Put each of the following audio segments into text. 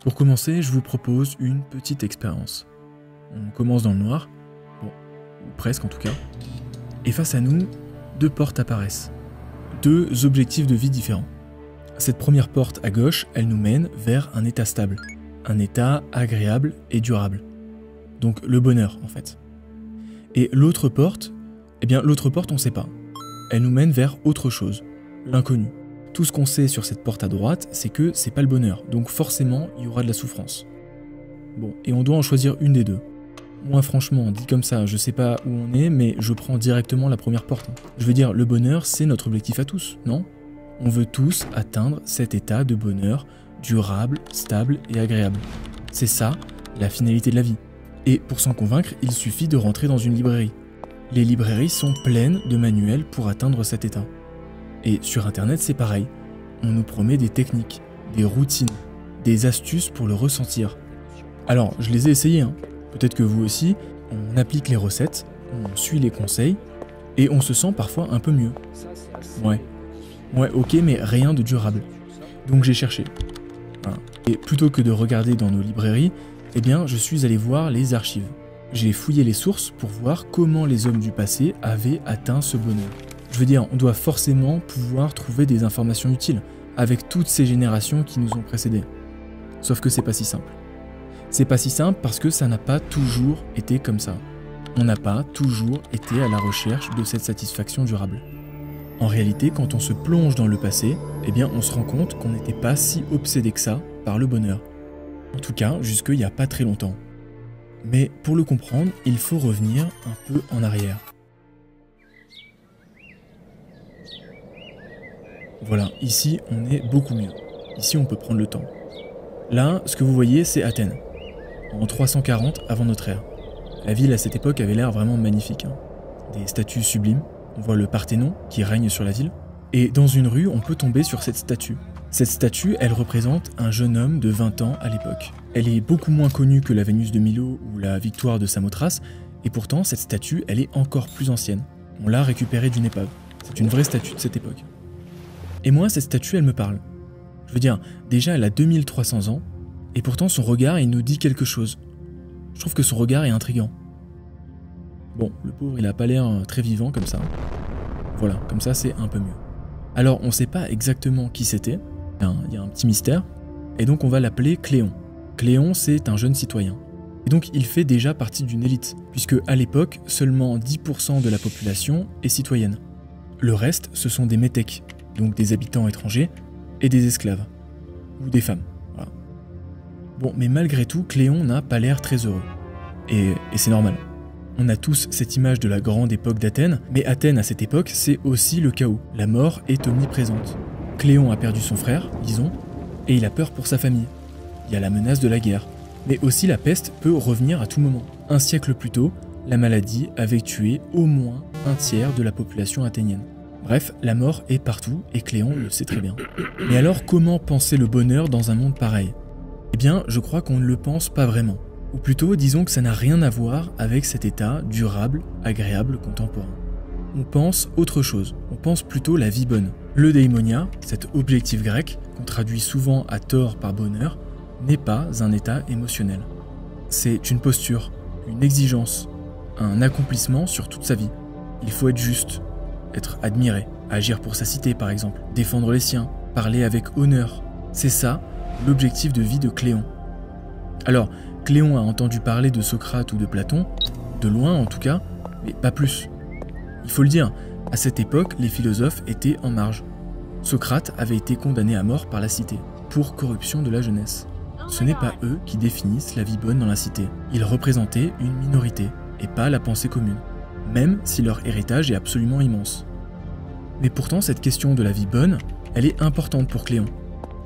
Pour commencer, je vous propose une petite expérience. On commence dans le noir, bon, ou presque en tout cas, et face à nous, 2 portes apparaissent. 2 objectifs de vie différents. Cette première porte à gauche, elle nous mène vers un état stable, un état agréable et durable. Donc le bonheur en fait. Et l'autre porte, on sait pas. Elle nous mène vers autre chose, l'inconnu. Tout ce qu'on sait sur cette porte à droite, c'est que c'est pas le bonheur, donc forcément il y aura de la souffrance. Bon, et on doit en choisir une des 2. Moi franchement, dit comme ça, je sais pas où on est, mais je prends directement la première porte. Je veux dire, le bonheur, c'est notre objectif à tous, non ? On veut tous atteindre cet état de bonheur durable, stable et agréable. C'est ça, la finalité de la vie. Et pour s'en convaincre, il suffit de rentrer dans une librairie. Les librairies sont pleines de manuels pour atteindre cet état. Et sur internet, c'est pareil. On nous promet des techniques, des routines, des astuces pour le ressentir. Alors, je les ai essayées, hein. Peut-être que vous aussi, on applique les recettes, on suit les conseils, et on se sent parfois un peu mieux. Ouais, ok, mais rien de durable. Donc j'ai cherché. Et plutôt que de regarder dans nos librairies, eh bien, je suis allé voir les archives. J'ai fouillé les sources pour voir comment les hommes du passé avaient atteint ce bonheur. Je veux dire, on doit forcément pouvoir trouver des informations utiles avec toutes ces générations qui nous ont précédés. Sauf que c'est pas si simple. C'est pas si simple parce que ça n'a pas toujours été comme ça. On n'a pas toujours été à la recherche de cette satisfaction durable. En réalité, quand on se plonge dans le passé, eh bien, on se rend compte qu'on n'était pas si obsédé que ça par le bonheur. En tout cas, jusqu'il n'y a pas très longtemps. Mais pour le comprendre, il faut revenir un peu en arrière. Voilà, ici on est beaucoup mieux. Ici on peut prendre le temps. Là, ce que vous voyez, c'est Athènes, en 340 avant notre ère. La ville à cette époque avait l'air vraiment magnifique. Des statues sublimes, on voit le Parthénon qui règne sur la ville. Et dans une rue, on peut tomber sur cette statue. Cette statue, elle représente un jeune homme de 20 ans à l'époque. Elle est beaucoup moins connue que la Vénus de Milo ou la Victoire de Samothrace, et pourtant cette statue, elle est encore plus ancienne. On l'a récupérée d'une épave. C'est une vraie statue de cette époque. Et moi, cette statue, elle me parle. Je veux dire, déjà, elle a 2300 ans, et pourtant son regard, il nous dit quelque chose. Je trouve que son regard est intriguant. Bon, le pauvre, il a pas l'air très vivant comme ça. Voilà, comme ça, c'est un peu mieux. Alors, on sait pas exactement qui c'était, il y a un petit mystère, et donc on va l'appeler Cléon. Cléon, c'est un jeune citoyen. Et donc, il fait déjà partie d'une élite, puisque à l'époque, seulement 10% de la population est citoyenne. Le reste, ce sont des métèques, donc des habitants étrangers, et des esclaves, ou des femmes. Voilà. Bon, mais malgré tout, Cléon n'a pas l'air très heureux. Et c'est normal. On a tous cette image de la grande époque d'Athènes, mais Athènes à cette époque, c'est aussi le chaos. La mort est omniprésente. Cléon a perdu son frère, disons, et il a peur pour sa famille. Il y a la menace de la guerre, mais aussi la peste peut revenir à tout moment. Un siècle plus tôt, la maladie avait tué au moins un tiers de la population athénienne. Bref, la mort est partout et Cléon le sait très bien. Mais alors, comment penser le bonheur dans un monde pareil ? Eh bien, je crois qu'on ne le pense pas vraiment. Ou plutôt, disons que ça n'a rien à voir avec cet état durable, agréable, contemporain. On pense autre chose, on pense plutôt la vie bonne. Le daimonia, cet objectif grec, qu'on traduit souvent à tort par bonheur, n'est pas un état émotionnel. C'est une posture, une exigence, un accomplissement sur toute sa vie. Il faut être juste, être admiré, agir pour sa cité par exemple, défendre les siens, parler avec honneur. C'est ça, l'objectif de vie de Cléon. Alors, Cléon a entendu parler de Socrate ou de Platon, de loin en tout cas, mais pas plus. Il faut le dire, à cette époque, les philosophes étaient en marge. Socrate avait été condamné à mort par la cité, pour corruption de la jeunesse. Ce n'est pas eux qui définissent la vie bonne dans la cité. Ils représentaient une minorité, et pas la pensée commune, même si leur héritage est absolument immense. Mais pourtant, cette question de la vie bonne, elle est importante pour Cléon.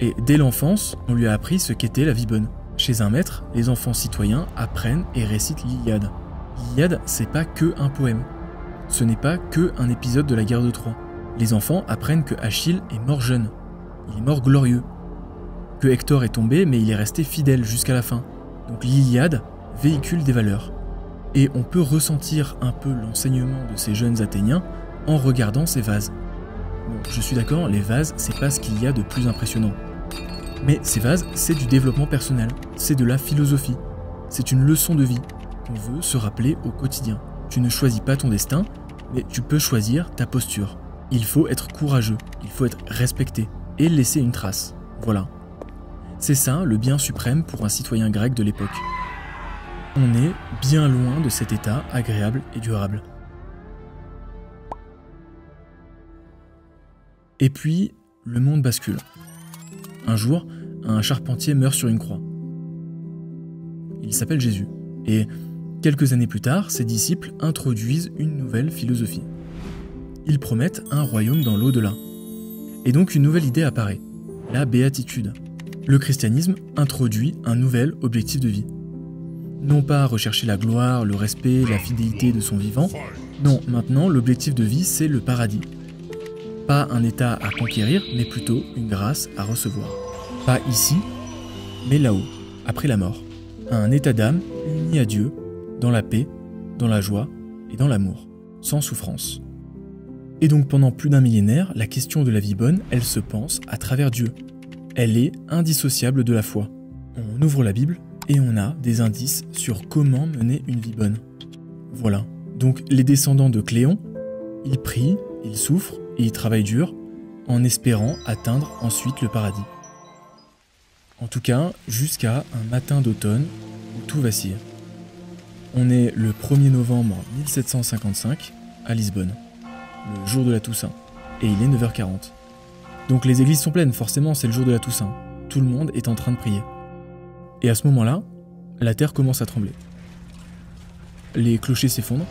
Et dès l'enfance, on lui a appris ce qu'était la vie bonne. Chez un maître, les enfants citoyens apprennent et récitent l'Iliade. L'Iliade, c'est pas que un poème. Ce n'est pas que un épisode de la guerre de Troie. Les enfants apprennent que Achille est mort jeune. Il est mort glorieux. Que Hector est tombé, mais il est resté fidèle jusqu'à la fin. Donc l'Iliade véhicule des valeurs. Et on peut ressentir un peu l'enseignement de ces jeunes Athéniens en regardant ces vases. Bon, je suis d'accord, les vases, c'est pas ce qu'il y a de plus impressionnant. Mais ces vases, c'est du développement personnel, c'est de la philosophie, c'est une leçon de vie qu'on veut se rappeler au quotidien. Tu ne choisis pas ton destin, mais tu peux choisir ta posture. Il faut être courageux, il faut être respecté et laisser une trace. Voilà. C'est ça le bien suprême pour un citoyen grec de l'époque. On est bien loin de cet état agréable et durable. Et puis, le monde bascule. Un jour, un charpentier meurt sur une croix. Il s'appelle Jésus. Et quelques années plus tard, ses disciples introduisent une nouvelle philosophie. Ils promettent un royaume dans l'au-delà. Et donc une nouvelle idée apparaît, la béatitude. Le christianisme introduit un nouvel objectif de vie. Non pas rechercher la gloire, le respect, la fidélité de son vivant. Non, maintenant l'objectif de vie c'est le paradis. Pas un état à conquérir, mais plutôt une grâce à recevoir. Pas ici, mais là-haut, après la mort. Un état d'âme uni à Dieu, dans la paix, dans la joie et dans l'amour, sans souffrance. Et donc pendant plus d'un millénaire, la question de la vie bonne, elle se pense à travers Dieu. Elle est indissociable de la foi. On ouvre la Bible et on a des indices sur comment mener une vie bonne. Voilà, donc les descendants de Cléon, ils prient, ils souffrent et ils travaillent dur en espérant atteindre ensuite le paradis. En tout cas, jusqu'à un matin d'automne où tout vacille. On est le 1er novembre 1755 à Lisbonne, le jour de la Toussaint, et il est 9h40. Donc les églises sont pleines, forcément c'est le jour de la Toussaint. Tout le monde est en train de prier. Et à ce moment-là, la terre commence à trembler. Les clochers s'effondrent,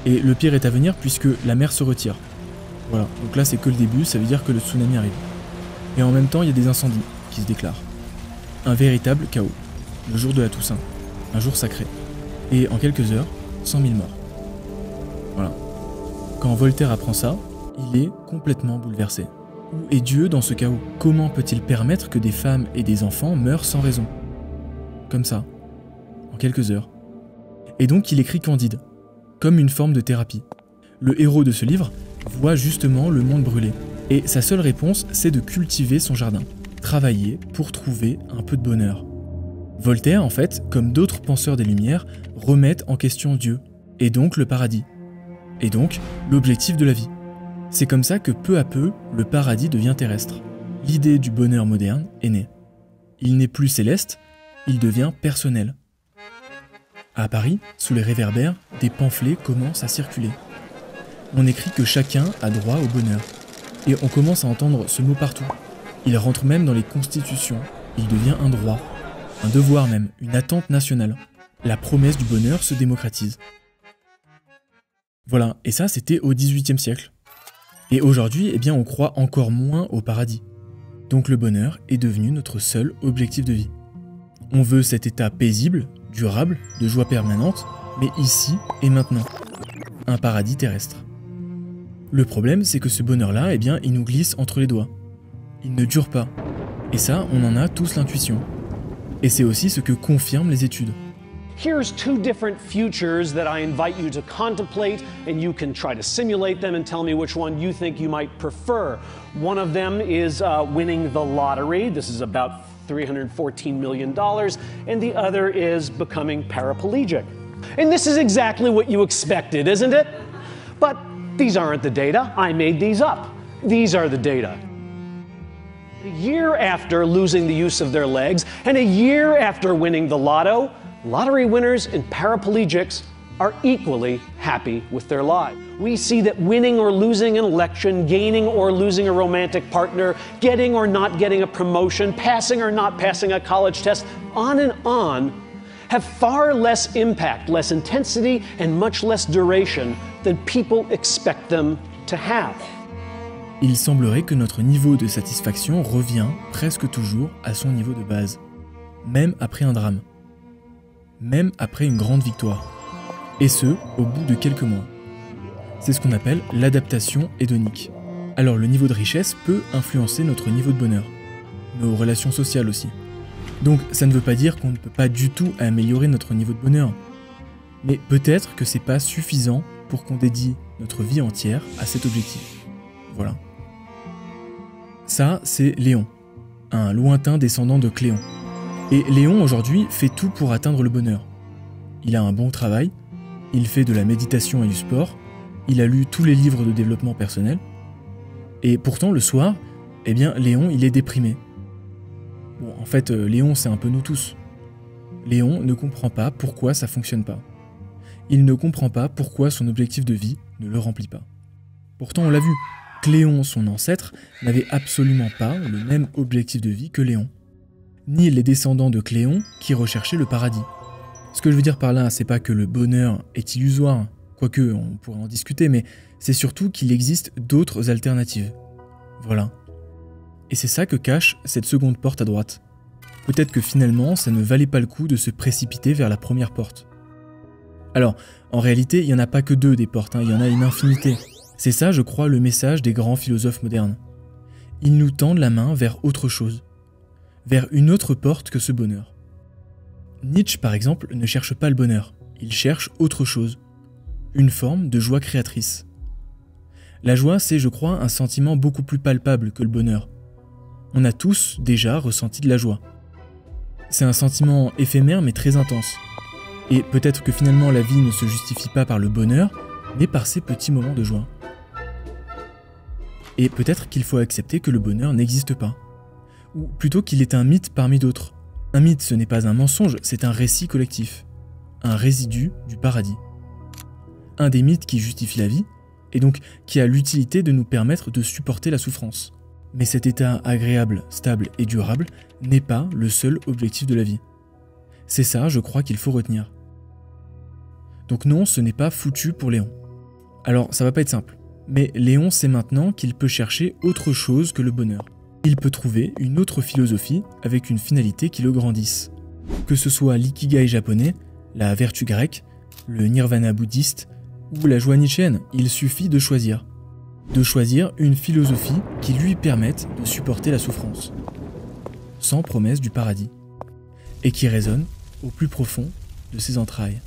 et le pire est à venir puisque la mer se retire. Voilà, donc là c'est que le début, ça veut dire que le tsunami arrive. Et en même temps, il y a des incendies qui se déclarent. Un véritable chaos, le jour de la Toussaint, un jour sacré. Et en quelques heures, 100 000 morts. Voilà. Quand Voltaire apprend ça, il est complètement bouleversé. Où est Dieu dans ce chaos? Comment peut-il permettre que des femmes et des enfants meurent sans raison? Comme ça, en quelques heures. Et donc il écrit Candide, comme une forme de thérapie. Le héros de ce livre voit justement le monde brûler. Et sa seule réponse, c'est de cultiver son jardin, travailler pour trouver un peu de bonheur. Voltaire, en fait, comme d'autres penseurs des Lumières, remettent en question Dieu, et donc le paradis, et donc l'objectif de la vie. C'est comme ça que peu à peu, le paradis devient terrestre. L'idée du bonheur moderne est née. Il n'est plus céleste, il devient personnel. À Paris, sous les réverbères, des pamphlets commencent à circuler. On écrit que chacun a droit au bonheur. Et on commence à entendre ce mot partout. Il rentre même dans les constitutions. Il devient un droit, un devoir même, une attente nationale. La promesse du bonheur se démocratise. Voilà, et ça c'était au XVIIIe siècle. Et aujourd'hui, eh bien, on croit encore moins au paradis. Donc le bonheur est devenu notre seul objectif de vie. On veut cet état paisible, durable, de joie permanente, mais ici et maintenant. Un paradis terrestre. Le problème, c'est que ce bonheur-là, eh bien, il nous glisse entre les doigts. Il ne dure pas. Et ça, on en a tous l'intuition. Et c'est aussi ce que confirment les études. Here's two different futures that I invite you to contemplate, and you can try to simulate them and tell me which one you think you might prefer. One of them is winning the lottery. This is about $314 million, and the other is becoming paraplegic. And this is exactly what you expected, isn't it? But these aren't the data. I made these up. These are the data. A year after losing the use of their legs, and a year after winning the lotto, lottery winners and paraplegics are equally happy with their lives. We see that winning or losing an election, gaining or losing a romantic partner, getting or not getting a promotion, passing or not passing a college test, on, have far less impact, less intensity, and much less duration than people expect them to have. Il semblerait que notre niveau de satisfaction revient presque toujours à son niveau de base, même après un drame, même après une grande victoire, et ce, au bout de quelques mois. C'est ce qu'on appelle l'adaptation hédonique. Alors le niveau de richesse peut influencer notre niveau de bonheur, nos relations sociales aussi. Donc ça ne veut pas dire qu'on ne peut pas du tout améliorer notre niveau de bonheur. Mais peut-être que c'est pas suffisant pour qu'on dédie notre vie entière à cet objectif. Voilà. Ça, c'est Léon. un lointain descendant de Cléon. Et Léon, aujourd'hui, fait tout pour atteindre le bonheur. Il a un bon travail, il fait de la méditation et du sport, il a lu tous les livres de développement personnel, et pourtant, le soir, eh bien, Léon, il est déprimé. Bon, en fait, Léon, c'est un peu nous tous. Léon ne comprend pas pourquoi ça fonctionne pas. Il ne comprend pas pourquoi son objectif de vie ne le remplit pas. Pourtant, on l'a vu, Cléon, son ancêtre, n'avait absolument pas le même objectif de vie que Léon. Ni les descendants de Cléon qui recherchaient le paradis. Ce que je veux dire par là, c'est pas que le bonheur est illusoire, quoique on pourrait en discuter, mais c'est surtout qu'il existe d'autres alternatives. Voilà. Et c'est ça que cache cette seconde porte à droite. Peut-être que finalement, ça ne valait pas le coup de se précipiter vers la première porte. Alors, en réalité, il n'y en a pas que deux des portes, il y en a une infinité. C'est ça, je crois, le message des grands philosophes modernes. Ils nous tendent la main vers autre chose, vers une autre porte que ce bonheur. Nietzsche, par exemple, ne cherche pas le bonheur, il cherche autre chose, une forme de joie créatrice. La joie, c'est, je crois, un sentiment beaucoup plus palpable que le bonheur. On a tous déjà ressenti de la joie. C'est un sentiment éphémère mais très intense. Et peut-être que finalement la vie ne se justifie pas par le bonheur, mais par ces petits moments de joie. Et peut-être qu'il faut accepter que le bonheur n'existe pas. Ou plutôt qu'il est un mythe parmi d'autres. Un mythe, ce n'est pas un mensonge, c'est un récit collectif. Un résidu du paradis. Un des mythes qui justifie la vie, et donc qui a l'utilité de nous permettre de supporter la souffrance. Mais cet état agréable, stable et durable n'est pas le seul objectif de la vie. C'est ça, je crois, qu'il faut retenir. Donc non, ce n'est pas foutu pour Léon. Alors, ça va pas être simple. Mais Léon sait maintenant qu'il peut chercher autre chose que le bonheur. Il peut trouver une autre philosophie avec une finalité qui le grandisse. Que ce soit l'ikigai japonais, la vertu grecque, le nirvana bouddhiste ou la joie nietzschéenne, il suffit de choisir. De choisir une philosophie qui lui permette de supporter la souffrance, sans promesse du paradis, et qui résonne au plus profond de ses entrailles.